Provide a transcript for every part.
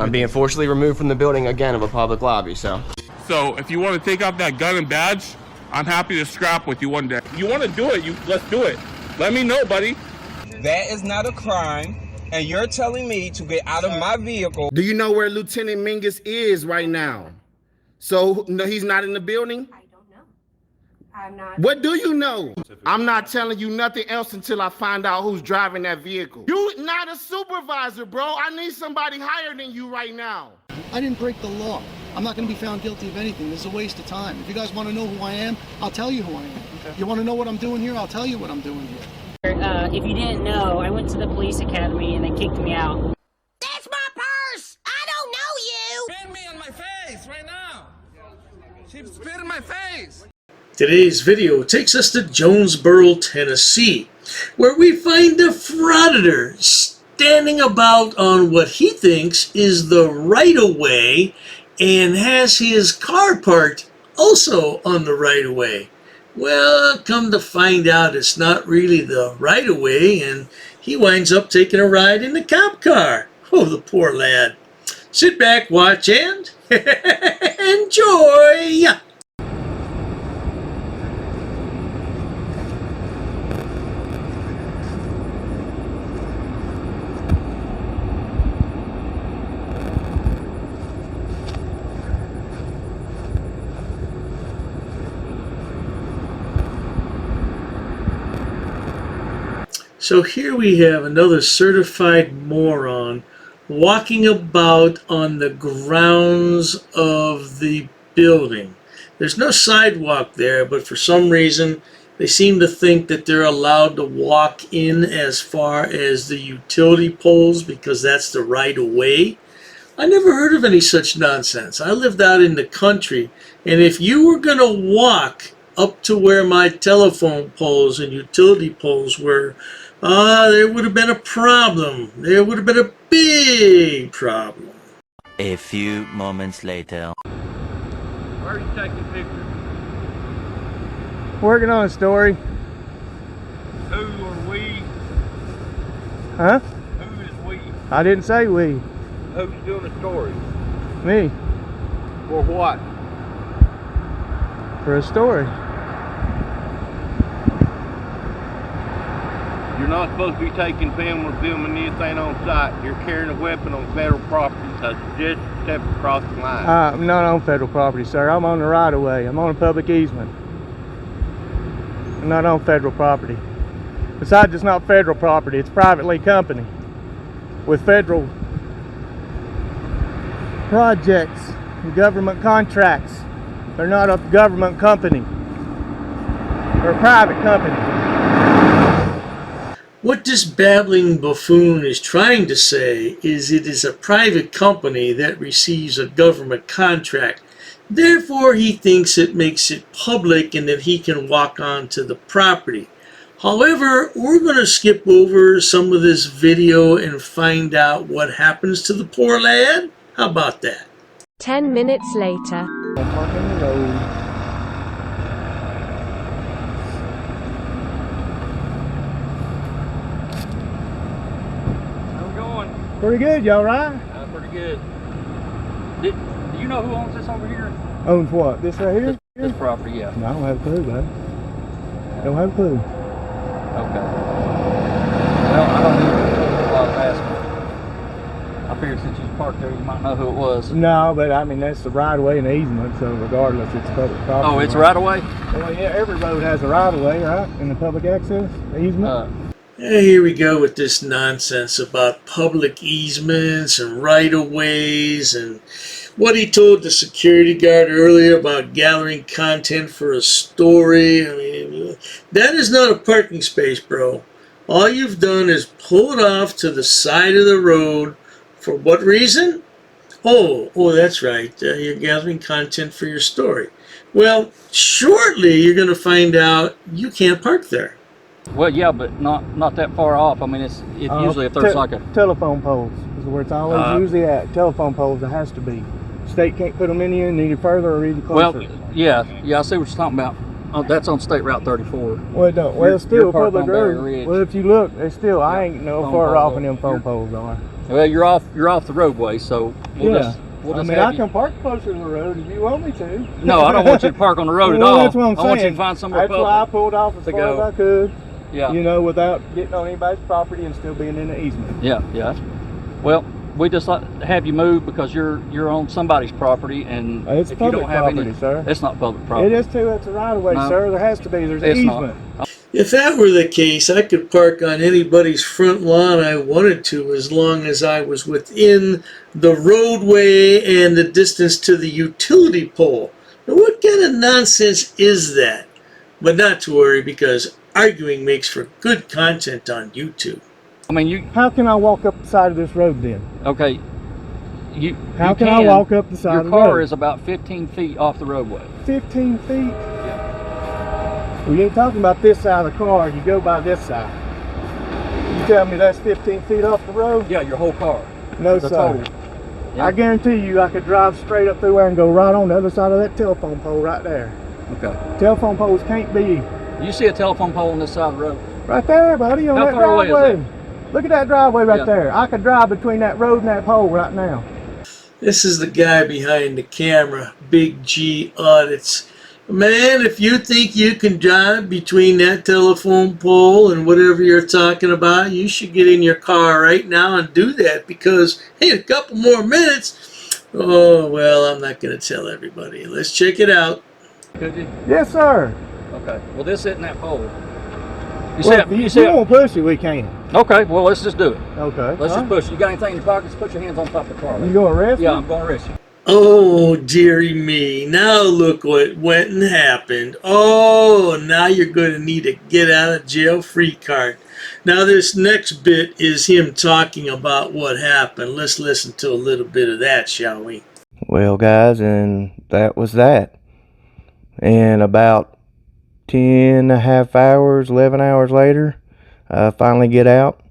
I'm being forcibly removed from the building again of a public lobby, so. So if you want to take out that gun and badge, I'm happy to scrap with you one day. You want to do it, let's do it. Let me know, buddy. That is not a crime, and you're telling me to get out of my vehicle. Do you know where Lieutenant Mingus is right now? So no, he's not in the building? I don't know. I'm not. What do you know? I'm not telling you nothing else until I find out who's driving that vehicle. You not a supervisor, bro. I need somebody higher than you right now. I didn't break the law. I'm not going to be found guilty of anything. This is a waste of time. If you guys want to know who I am, I'll tell you who I am. Okay. You want to know what I'm doing here? I'll tell you what I'm doing here. If you didn't know, I went to the police academy and they kicked me out. That's my purse! I don't know you! Spit me in my face right now! She spit in my face! Today's video takes us to Jonesboro, Tennessee, where we find a Frauditor standing about on what he thinks is the right-of-way and has his car parked also on the right-of-way. Well, come to find out it's not really the right-of-way, and he winds up taking a ride in the cop car. Oh, the poor lad. Sit back, watch, and enjoy! So here we have another certified moron walking about on the grounds of the building. There's no sidewalk there, but for some reason they seem to think that they're allowed to walk in as far as the utility poles because that's the right of way. I never heard of any such nonsense. I lived out in the country, and if you were going to walk up to where my telephone poles and utility poles were, there would have been a problem. There would have been a big problem. A few moments later. Why are you taking pictures? Working on a story. Who are we? Huh? Who is we? I didn't say we. Who's doing the story? Me. For what? For a story. You're not supposed to be taking film or filming anything on site. You're carrying a weapon on federal property, so just step across the line. I'm not on federal property, sir. I'm on the right of way. I'm on a public easement. I'm not on federal property. Besides, it's not federal property. It's privately company with federal projects and government contracts. They're not a government company. They're a private company. What this babbling buffoon is trying to say is it is a private company that receives a government contract. Therefore, he thinks it makes it public and that he can walk onto the property. However, we're going to skip over some of this video and find out what happens to the poor lad. How about that? 10 minutes later. Pretty good, y'all right? Pretty good. Do you know who owns this over here? Owns what? This right here? This property, yeah. No, I don't have a clue, bud. Don't have a clue. Okay. Well, I don't even know who I was asking. I figured since you parked there, you might know who it was. No, but I mean, that's the right of way and easement, so regardless, it's public property. Oh, it's right away? Well, yeah, every road has a right of way, right? In the public access easement. Here we go with this nonsense about public easements and right-of-ways and what he told the security guard earlier about gathering content for a story. I mean, that is not a parking space, bro. All you've done is pull it off to the side of the road. For what reason? Oh, that's right. You're gathering content for your story. Well, shortly you're going to find out you can't park there. Well, yeah, but not that far off. I mean, it's usually if there's like a telephone poles is where it's always usually at. Telephone poles, it has to be. State can't put them any further or any closer. Well, yeah, I see what you're talking about. Oh, that's on State Route 34. Well, it don't. Well, it's still a public road. Ridge. Well, if you look, it's still. I ain't no far off than them phone poles are. Well, you're off the roadway, so we'll just I can park closer to the road if you want me to. No, I don't want you to park on the road Well, at all. that's what I'm saying. I want you to find somewhere That's public. why I pulled off as far as I could. Yeah. You know, without getting on anybody's property and still being in the easement. Yeah, yeah. Well, we just like to have you move because you're on somebody's property, and It's if you public don't have property, any, sir. It's not public property. It is too. It's a right of way, No. sir. There has to be. There's an It's easement. not. If that were the case, I could park on anybody's front lawn I wanted to as long as I was within the roadway and the distance to the utility pole. Now, what kind of nonsense is that? But not to worry, because arguing makes for good content on YouTube. I mean, How can I walk up the side of this road then? How you can I walk up the side of the road? Your car is about 15 feet off the roadway. 15 feet? Well, you ain't talking about this side of the car. You go by this side. You tell me that's 15 feet off the road? Yeah, your whole car. No, The sir. total. Yeah. I guarantee you I could drive straight up through there and go right on the other side of that telephone pole right there. Okay. Telephone poles can't be You see a telephone pole on this side of the road? right there, buddy, on How that far away is driveway. Look at that driveway right Yeah. there. I could drive between that road and that pole right now. This is the guy behind the camera, Big G Audits. Man, if you think you can drive between that telephone pole and whatever you're talking about, you should get in your car right now and do that, because, hey, a couple more minutes, oh, well, I'm not going to tell everybody. Let's check it out. Could you? Yes, sir. Okay. Well, this isn't that pole. If you want to push it, we can. Okay. Well, let's just do it. Okay. Let's just push. You got anything in your pockets? Put your hands on top of the car. You going to arrest me? Yeah, I'm going to arrest you. Oh, dearie me. Now look what went and happened. Oh, now you're going to need a get out of jail free card. Now this next bit is him talking about what happened. Let's listen to a little bit of that, shall we? Well, guys, and that was that. And about 10.5 hours, 11 hours later, I finally get out.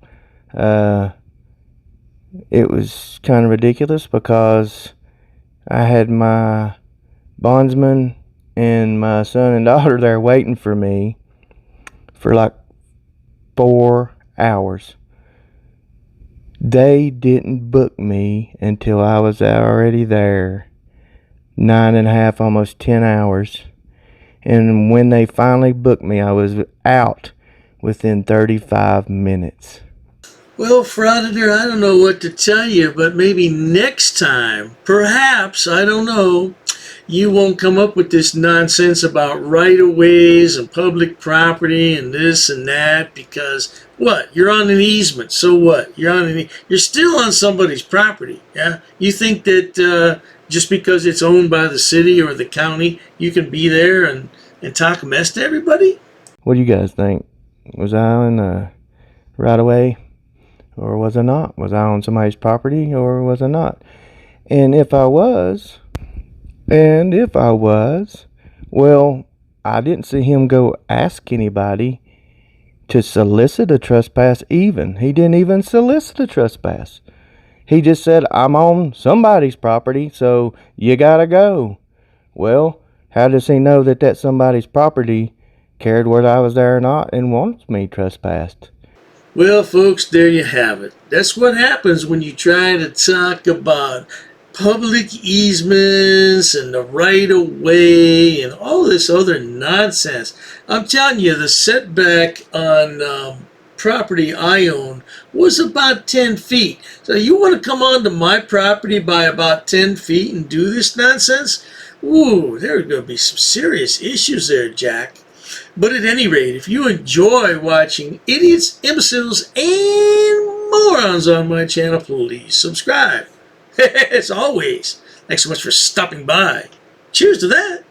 It was kind of ridiculous because I had my bondsman and my son and daughter there waiting for me for like 4 hours. They didn't book me until I was already there. 9.5, almost 10 hours. And when they finally booked me, I was out within 35 minutes. Well, Frauditor, I don't know what to tell you, but maybe next time, perhaps, I don't know, you won't come up with this nonsense about right-of-ways and public property and this and that, because, what, you're on an easement, so what? You're still on somebody's property, yeah? You think that just because it's owned by the city or the county, you can be there and talk mess to everybody? What do you guys think? Was I on the right-of-way? Or was I not? Was I on somebody's property or was I not? And if I was, well, I didn't see him go ask anybody to solicit a trespass even. He didn't even solicit a trespass. He just said, I'm on somebody's property, so you gotta go. Well, how does he know that somebody's property cared whether I was there or not and wants me trespassed? Well, folks, there you have it. That's what happens when you try to talk about public easements and the right-of-way and all this other nonsense. I'm telling you, the setback on property I own was about 10 feet. So you want to come onto my property by about 10 feet and do this nonsense? Ooh, there are going to be some serious issues there, Jack. But at any rate, if you enjoy watching idiots, imbeciles, and morons on my channel, please subscribe. As always, thanks so much for stopping by. Cheers to that.